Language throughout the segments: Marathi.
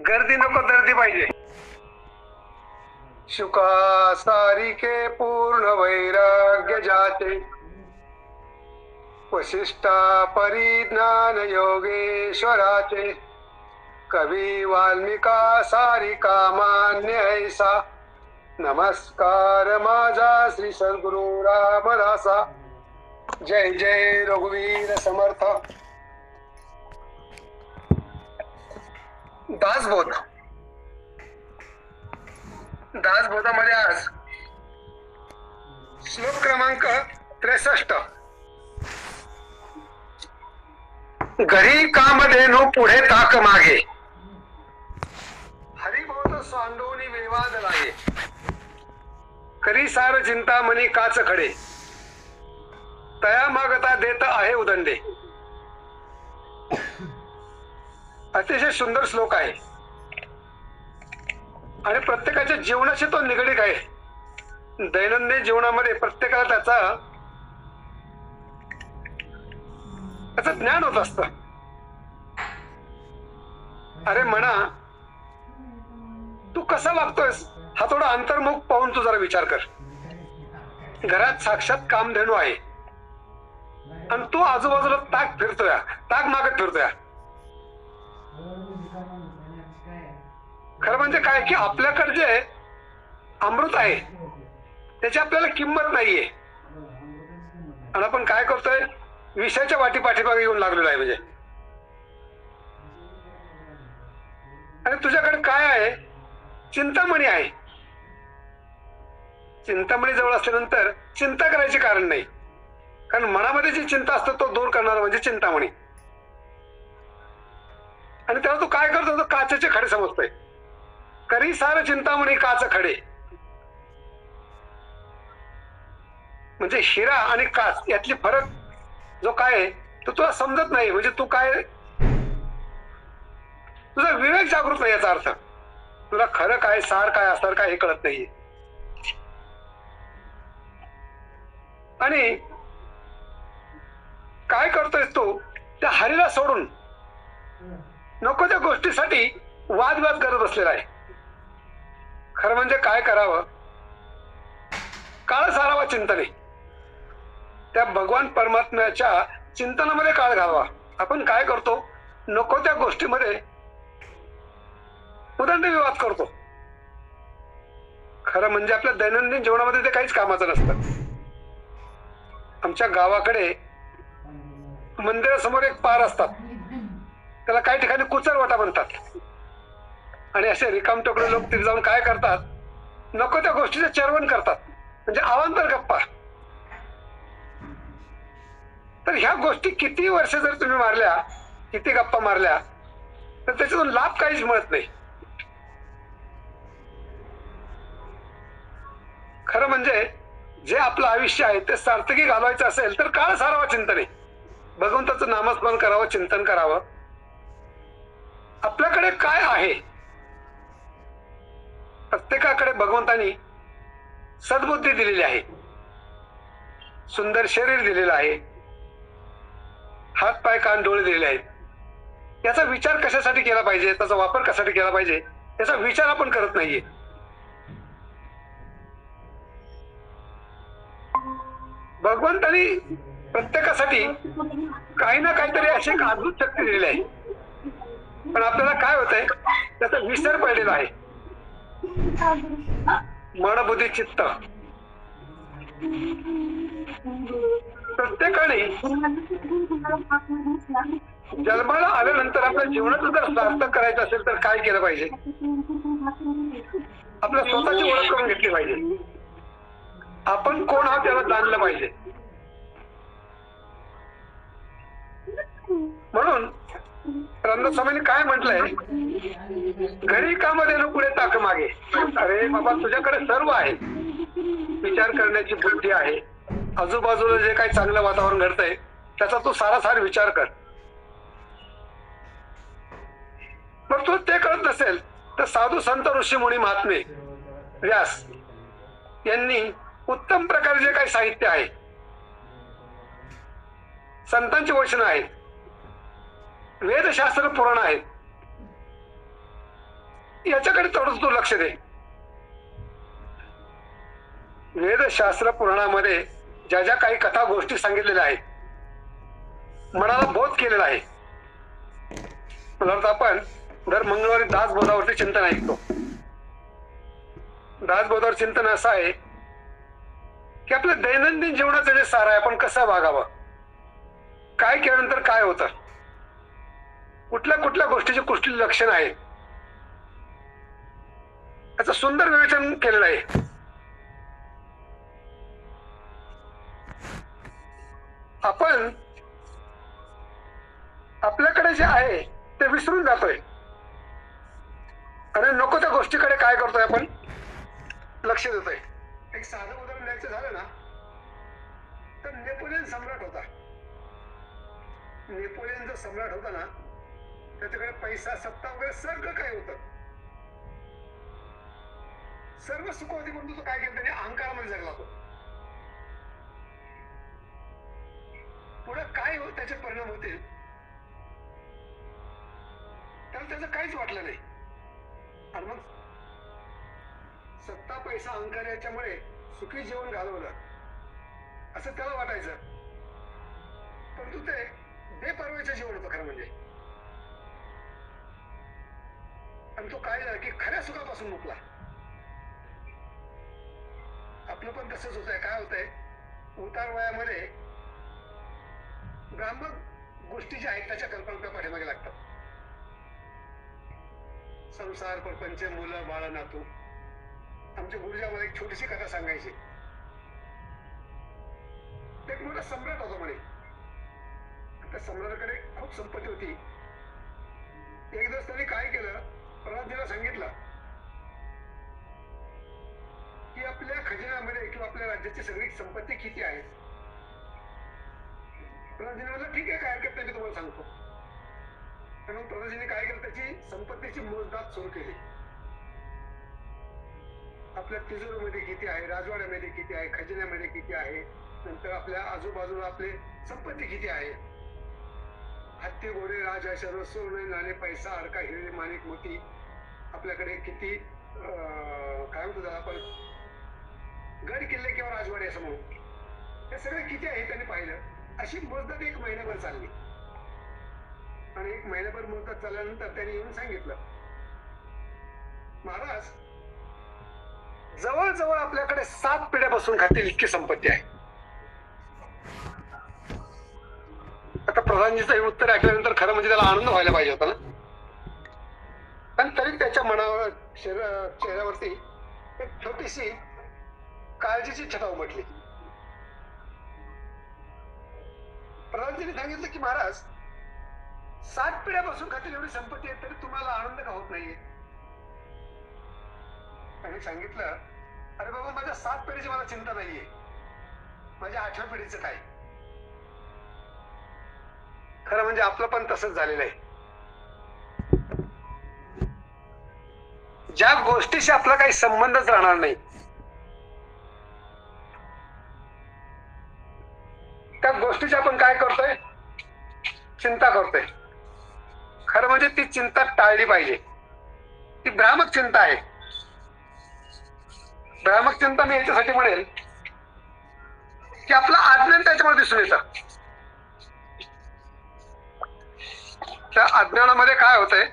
गर्दी नको दर्दी पाहिजे. शुका सारिके पूर्ण वैराग्य जाते, वशिष्ठा परिज्ञान योगेश्वराचे, कवी वाल्मिका सारिका मान्य ऐसा. नमस्कार माझा श्री सद्गुरु रामदासा. जय जय रघुवीर समर्थ. दासबोध. दासबोधामध्ये आज श्लोक क्रमांक 63. घरी कामधेनु पुढे ताक मागे, हरिभोत सांडोनी विवाद लागे. करी सार चिंतामणी काच खडे, तया मागता देत आहे उदंडे. अतिशय सुंदर श्लोक आहे आणि प्रत्येकाच्या जीवनाशी तो निगडीत आहे. दैनंदिन जीवनामध्ये प्रत्येकाला त्याचं ज्ञान होत असत. अरे म्हणा, तू कसा वागतोयस हा थोडा अंतर्मुख पाहून तू जरा विचार कर. घरात साक्षात कामधेनू आहे आणि तू आजूबाजूला ताक फिरतोय, ताक मागत फिरतोय. खरं म्हणजे काय की आपल्याकडे जे अमृत आहे त्याची आपल्याला किंमत नाहीये आणि आपण काय करतोय, विषयाच्या वाटी पाठीमागे येऊन लागलेलो आहे. म्हणजे आणि तुझ्याकडे काय आहे, चिंतामणी आहे. चिंतामणी जवळ असल्यानंतर चिंता करायचे कारण नाही, कारण मनामध्ये जी चिंता असते तो दूर करणारा म्हणजे चिंतामणी. आणि तेव्हा तू काय करतो, तो काचेचे खडे समजतोय. करी सार चिंतामणी काच खडे, म्हणजे हिरा आणि काच यातली फरक जो काय आहे तो तुला समजत नाही. म्हणजे तू काय, तुझा विवेक जागृत नाही. याचा अर्थ तुला खरं काय, सार काय, असणार काय हे कळत नाहीये. आणि काय करतोय तू, त्या हरीला सोडून नको त्या गोष्टीसाठी वादविवाद करत बसलेला आहे. खरं म्हणजे काय करावं, काळ सारावा चिंतने, त्या भगवान परमात्म्याच्या चिंतनामध्ये काळ घालवा. आपण काय करतो, नको त्या गोष्टीमध्ये उदंड विवाद करतो. खरं म्हणजे आपल्या दैनंदिन जीवनामध्ये ते काहीच कामाचं नसतं. आमच्या गावाकडे मंदिरासमोर एक पार असतात, त्याला काही ठिकाणी कुचरवाटा म्हणतात. आणि असे रिकामटोकडे लोक तिथे जाऊन काय करतात, नको त्या गोष्टीचे चर्वण करतात, म्हणजे अवांतर गप्पा. तर ह्या गोष्टी किती वर्ष जर तुम्ही मारल्या, किती गप्पा मारल्या, तर त्याच्यातून लाभ काहीच मिळत नाही. खरं म्हणजे जे आपलं आयुष्य आहे ते सार्थकी घालवायचं असेल तर काळ सारावा चिंतने, भगवंताचं नामस्मरण करावं, चिंतन करावं. आपल्याकडे काय आहे, प्रत्येकाकडे भगवंतानी सद्बुद्धी दिलेली आहे, सुंदर शरीर दिलेलं आहे, हात पाय कान डोळे दिलेले आहेत. याचा विचार कशासाठी केला पाहिजे, त्याचा वापर कशासाठी केला पाहिजे याचा विचार आपण करत नाहीये. भगवंतानी प्रत्येकासाठी काही ना काहीतरी अशी एक अद्भुत शक्ती दिलेली आहे, पण आपल्याला काय होतंय, त्याचा विसर पडलेला आहे. मन बुद्धी चित्त प्रत्येकाने जन्माला आल्यानंतर आपल्या जीवनाचं जर सार्थक करायचं असेल तर काय केलं पाहिजे, आपल्या स्वतःची ओळख करून घेतली पाहिजे. आपण कोण आहोत त्याला जाणलं पाहिजे. म्हणून रंगस्वामींनी काय म्हटलंय, घरी कामधेनु पुढे ताक मागे. अरे बाबा, तुझ्याकडे सर्व आहे, विचार करण्याची बुद्धी आहे, आजूबाजूला जे काही चांगलं वातावरण घडतंय त्याचा तू सारासार विचार कर. मग तू ते कळत नसेल तर साधू संत ऋषी मुनी महात्मे व्यास यांनी उत्तम प्रकारे जे काही साहित्य आहे, संतांची वचनं आहेत, वेदशास्त्र पुराण आहेत, याच्याकडे थोडं तू लक्ष दे. वेदशास्त्र पुराणामध्ये ज्या ज्या काही कथा गोष्टी सांगितलेल्या आहेत, मनाला बोध केलेला आहे. मला वाटतं आपण दर मंगळवारी दासबोधावरती चिंतन ऐकतो. दासबोधावर चिंतन असं आहे की आपल्या दैनंदिन जीवनाचं जे सार आहे, आपण कसं वागावं, काय केल्यानंतर काय होतं, कुठल्या कुठल्या गोष्टीची कुठली लक्षणं आहेत, याचं सुंदर विवेचन केलेलं आहे. आपण आपल्याकडे जे आहे ते विसरून जातोय आणि नको त्या गोष्टीकडे काय करतोय, आपण लक्ष देतोय. एक साधं उदाहरण द्यायचं झालं ना, तर नेपोलियन सम्राट होता. नेपोलियन जो सम्राट होता ना, त्याच्याकडे पैसा, सत्ता वगैरे सगळं काय होतं, सर्व सुख होती, म्हणून तो काय केलं, त्याने अहंकारामध्ये जगला. तो पुढे काय होत, त्याचे परिणाम होतील, त्याला त्याचं काहीच वाटलं नाही. आणि मग सत्ता, पैसा, अहंकार याच्यामुळे सुखी जीवन घालवलं असं त्याला वाटायचं, परंतु ते बेपर्वाईचं जीवन होतं खरं म्हणजे. आणि तो काय झाला की खऱ्या सुखापासून मुकला. आपलं पण तसंच होत आहे. काय होतंय, उतार वयामध्ये भ्रामक गोष्टी ज्या आहेत त्याच्या कल्पना पाठीमागे लागतात. संसार, प्रपंच, मुलं, बाळ, नातू. आमच्या गुरुजी एक छोटीशी कथा सांगायची. एक मोठा सम्राट होता म्हणे. त्या सम्राटाकडे खूप संपत्ती होती. एक दिवस त्यांनी काय केलं, प्रधानजीला सांगितलं की आपल्या खजिन्यामध्ये किंवा आपल्या राज्याची सगळी संपत्ती किती आहे. प्रधानजीने म्हटलं ठीक आहे, काय हरकत नाही, मी तुम्हाला सांगतो. म्हणून प्रधानजीने काय केलं, त्याची संपत्तीची मोजदाद सुरू केली. आपल्या तिजोरीमध्ये किती आहे, राजवाड्यामध्ये किती आहे, खजिन्यामध्ये किती आहे, नंतर आपल्या आजूबाजूला आपले संपत्ती किती आहे, हत्ती, घोडे, राजऐश्वर, सोने, नाणे, पैसा, अडका, हिरे, माणिक, मोती, आपल्याकडे किती काय म्हणतो त्याला आपण, गड किल्ले किंवा राजवाडे असं म्हणून, हे सगळे किती आहे त्यांनी पाहिलं. अशी मोजदाद एक महिनाभर चालली. आणि एक महिनाभर मोजदाद चालल्यानंतर त्यांनी येऊन सांगितलं, महाराज, जवळजवळ आपल्याकडे 7 पिढ्या बसून खातील इतकी संपत्ती आहे. आता प्रधानजीचं हे उत्तर ऐकल्यानंतर खरं म्हणजे त्याला आनंद व्हायला पाहिजे होता ना, पण तरी त्याच्या मनावर, चेहऱ्यावरती एक छोटीशी काळजीची छटा उमटली. प्रधानजींनी सांगितलं की महाराज, 7 पिढ्या बसून खातील एवढी संपत्ती आहे, तरी तुम्हाला आनंद का होत नाहीये. त्यांनी सांगितलं, अरे बाबा, माझ्या 7 पिढीची मला चिंता नाहीये, माझ्या 8व्या पिढीचं काय. खरं म्हणजे आपलं पण तसंच झालेलं आहे. ज्या गोष्टीशी आपला काही संबंधच राहणार नाही, त्या गोष्टीची आपण काय करतोय, चिंता करतोय. खरं म्हणजे ती चिंता टाळली पाहिजे. ती भ्रामक चिंता आहे. भ्रामक चिंता मी याच्यासाठी म्हणेल की आपलं अज्ञान त्याच्यामध्ये दिसून येतं. त्या अज्ञानामध्ये काय होतंय,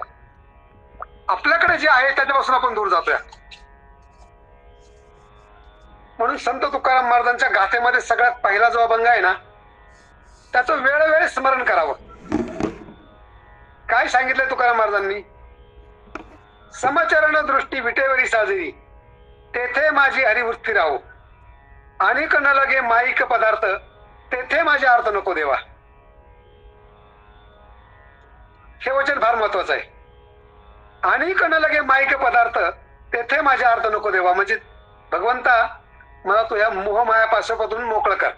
आपल्याकडे जे आहे त्याच्यापासून आपण दूर जातोय. म्हणून संत तुकाराम महाराजांच्या गाथेमध्ये सगळ्यात पहिला जो अभंग आहे ना, त्याचं वेळोवेळी स्मरण करावं. काय सांगितलंय तुकाराम महाराजांनी, समचरण दृष्टी विटेवरी साजरी, तेथे माझी हरिवृत्ती राहो, अनेक न लगे माईक पदार्थ, तेथे माझे अर्थ नको देवा. हे वचन फार महत्वाचं आहे. अनेक न लगे माईक पदार्थ, तेथे माझे अर्थ नको देवा. म्हणजे भगवंता, मला तुझ्या मोहमाया पाशपातून मोकळं कर.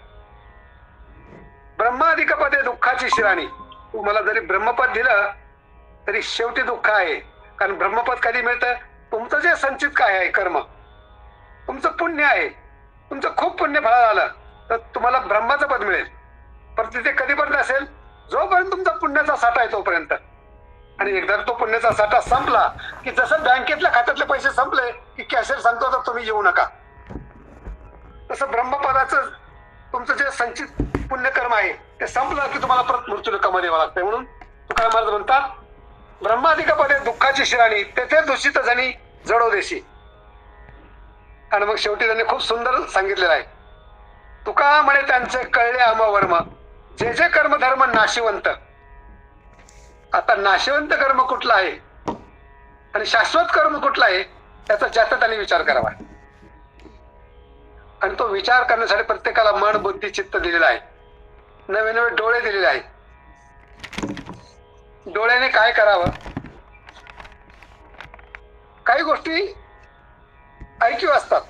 ब्रह्माधिक पदे दुःखाची शिराणी, तू मला जरी ब्रह्मपद दिलं तरी शेवटी दुःख आहे. कारण ब्रह्मपद कधी मिळतं, तुमचं जे संचित काय आहे कर्म, तुमचं पुण्य आहे, तुमचं खूप पुण्य फळ झालं तर तुम्हाला ब्रह्माचं पद मिळेल. पण तिथे कधीपर्यंत असेल, जोपर्यंत तुमचा पुण्याचा साठा आहे तोपर्यंत. आणि एकदा तो पुण्याचा साठा संपला की जसं बँकेतल्या खात्यातले पैसे संपले की कॅशियर सांगतो तर तुम्ही येऊ नका, तसं ब्रह्मपदाचं तुमचं जे संचित पुण्यकर्म आहे ते संपलं की तुम्हाला परत मृत्यूलोकामध्ये यावं लागतंय. म्हणून तुकाराम महाराज म्हणतात, ब्रह्मादिक पदे दुःखाची शिराणी तेथे दूषित जणी जडो देशी. आणि मग शेवटी त्यांनी खूप सुंदर सांगितलेलं आहे, तुका म्हणे त्यांचे कळले अमवर्म जे जे कर्म धर्म नाशिवंत. आता नाशिवंत कर्म कुठलं आहे आणि शाश्वत कर्म कुठलं आहे त्याचा जास्त त्यांनी विचार करावा. आणि तो विचार करण्यासाठी प्रत्येकाला मन बुद्धी चित्त दिलेला आहे, नवे नवे डोळे दिलेले आहेत. डोळ्याने काय करावं, काही गोष्टी ऐकीव असतात.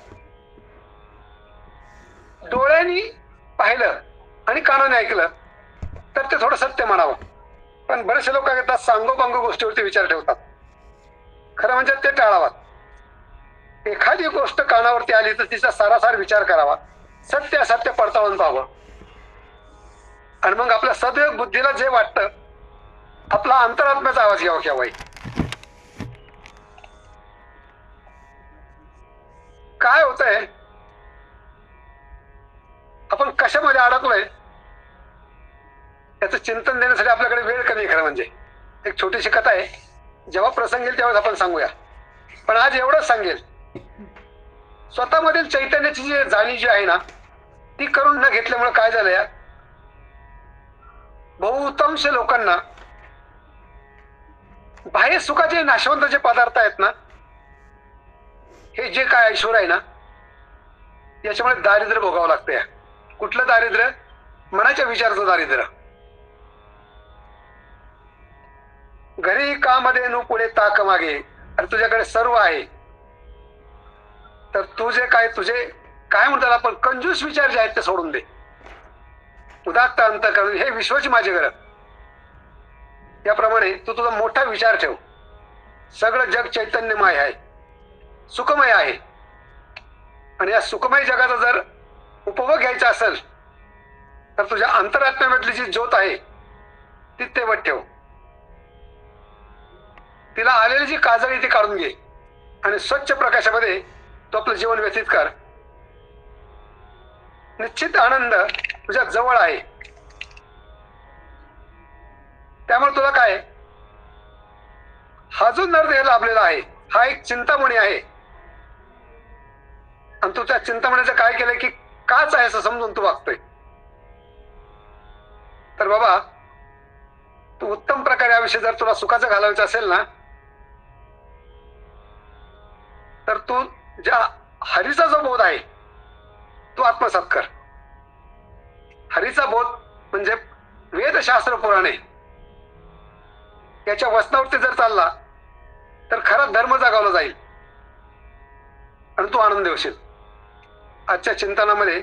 डोळ्यांनी पाहिलं आणि कानाने ऐकलं तर ते थोडं सत्य म्हणावं. पण बरेचसे लोक काय करतात, सांगोपांग गोष्टीवरती विचार ठेवतात. खरं म्हणजे ते टाळावात. एखादी गोष्ट कानावरती आली तर तिचा सारासार विचार करावा, सत्य असत्य पडताळून पाहावं. आणि मग आपल्या सदैव बुद्धीला जे वाटतं आपला अंतरात्म्याचा आवाज घ्यावा किंवा काय होतंय, आपण कशामध्ये अडकलोय याचं चिंतन देण्यासाठी आपल्याकडे वेळ कमी. खरं म्हणजे एक छोटीशी कथा आहे, जेव्हा प्रसंग येईल तेव्हाच आपण सांगूया. पण आज एवढंच सांगेल, स्वतःमधील चैतन्याची जी जाणीव जी आहे ना ती करून न घेतल्यामुळे काय झालं, या बहुतांश लोकांना बाह्य सुखाचे नाशवंत जे पदार्थ आहेत ना, हे जे काय ऐश्वर आहे ना याच्यामुळे दारिद्र्य भोगावं लागतं. या कुठलं दारिद्र्य, मनाच्या विचाराचं दारिद्र्य. घरी कामध्ये नु पुढे ताक मागे, अरे तुझ्याकडे सर्व आहे तर तुझे काय म्हणतात आपण कंजूस विचार जे आहेत ते सोडून दे. उदात्त अंतःकरण हे विश्वाची माझी गरज. याप्रमाणे तू तुझा मोठा विचार ठेव. सगळं जग चैतन्यमय आहे, सुखमय आहे. आणि या सुखमय जगाचा जर उपभोग घ्यायचा असेल तर तुझ्या अंतरात्म्यामधली जी ज्योत आहे ती तेवत ठेव. तिला आलेली जी काजळी ती काढून घे आणि स्वच्छ प्रकाशामध्ये तू आपलं जीवन व्यतीत कर. निश्चित आनंद तुझ्या जवळ आहे. त्यामुळे तुला काय, हा जो नरदेह लाभलेला आहे हा एक चिंतामणी आहे. आणि तू त्या चिंतामणीचं काय केलंय की काच आहे असं समजून तू वागतोय. तर बाबा तू उत्तम प्रकारे आयुष्य जर तुला सुखाचं घालवायचं असेल ना तर तू ज्या हरीचा जो बोध आहे तो आत्मसात कर. हरीचा बोध म्हणजे वेदशास्त्र पुराणे याच्या वचनावरती जर चालला तर खरा धर्म जागावला जाईल आणि तू आनंद होशील. आजच्या चिंतनामध्ये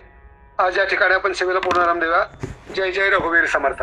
आज या ठिकाणी आपण सेवेला पूर्णाराम देऊया. जय जय रघुवीर समर्थ.